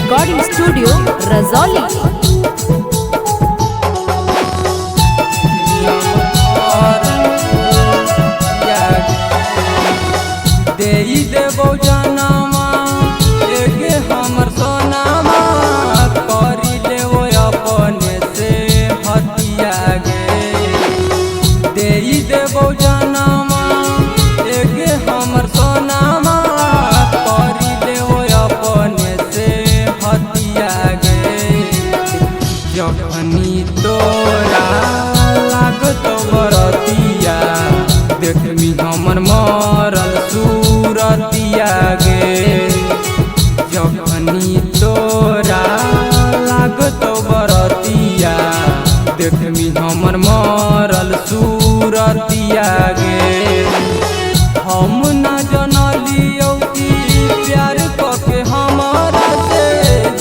Recording studio Rajauli. देबो जनमा एगे हमर सोनामा करी लेबो अपने से हतिया गे। देबो जनमा एगे हमर सोनामा करी लेबो अपने से हतिया गे। जखनी तोरा लागतो बरतिया देखमी हमर मरल सूरतिया गे। जखनी तोरा लागतो बरतिया देखमी हमर मरल सूरतिया गे। हम न जनलियो कि प्यार कके हमारा से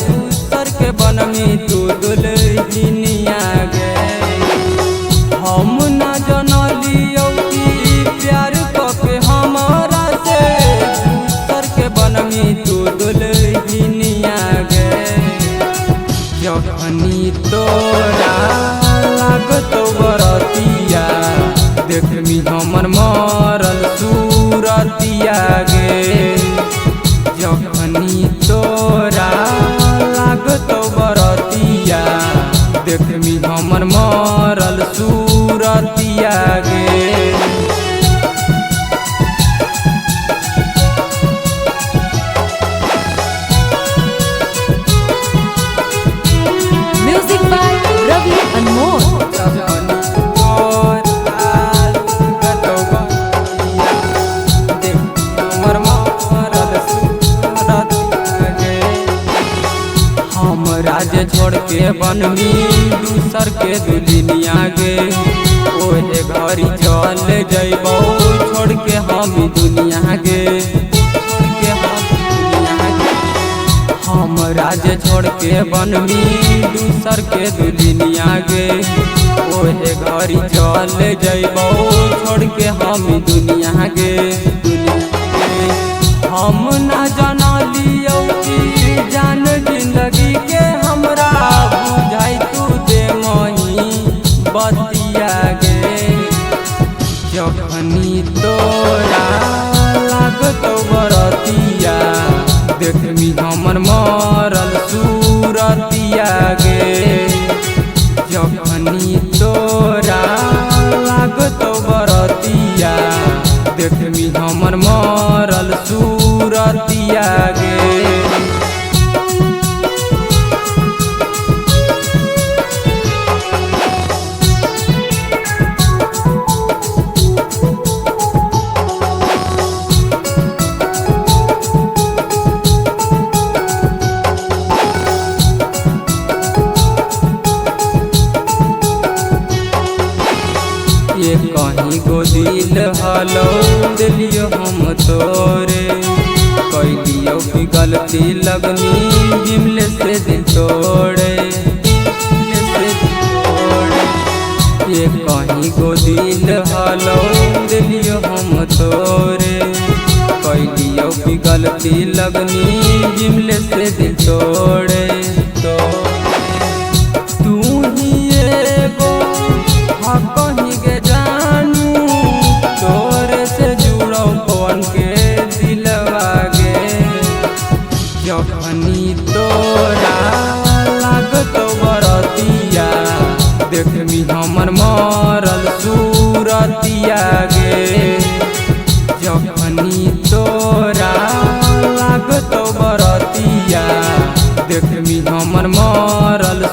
दूसर के बनमी तू दुल्हनिया गे। हम न जनलियो कि प्यार कके हमारा से दूसर के बनमी तू दुल्हनिया गे। जखनी तोरा लागतो बरतिया देखमी हमर मरल सूरतिया गे। जखनी तोरा लागतो बरतिया देखमी हमर मरल सूरतिया गे। म्यूजिक बाय रवि अनमोल। राज छोड़ के बनमी दूसर के दुनिया गे। ओहे घरी चल जइबो छोड़ के हम दुनिया गे। छोड़ के हम दुनिया गे। हम राज छोड़ के बनमी दूसर के दुनिया गे। ओहे घरी चल जइबो छोड़ के हम दुनिया गे। हम ना जनलियो कि जान जिंदगी के हमरा बुझाई तू दे मही बतिया गे। जखनी तोरा लागतो बरतिया देखमी हमर मरल सूरतिया गे। जखनी तोरा लागतो बरतिया देखमी हमर मरल सूरतिया गे। ये कहीं गो दिल हलो दिलियो हम तोरे कैलियो की गलती लगनी हिमले से दिल तोड़े। ये कहीं गो दिल हलो दिलियो हम तोरे कैलियो की गलती लगनी हिमले से दिल तोड़े। तू ही एगो कहीं गे जानू तोरे से जुड़ो कौन के दिलवा गे। जखनी तोरा लागतो बरतिया देखमी हमर मरल सूरतिया गे। जखनी तोरा लागतो बरतिया देखमी हमर मरल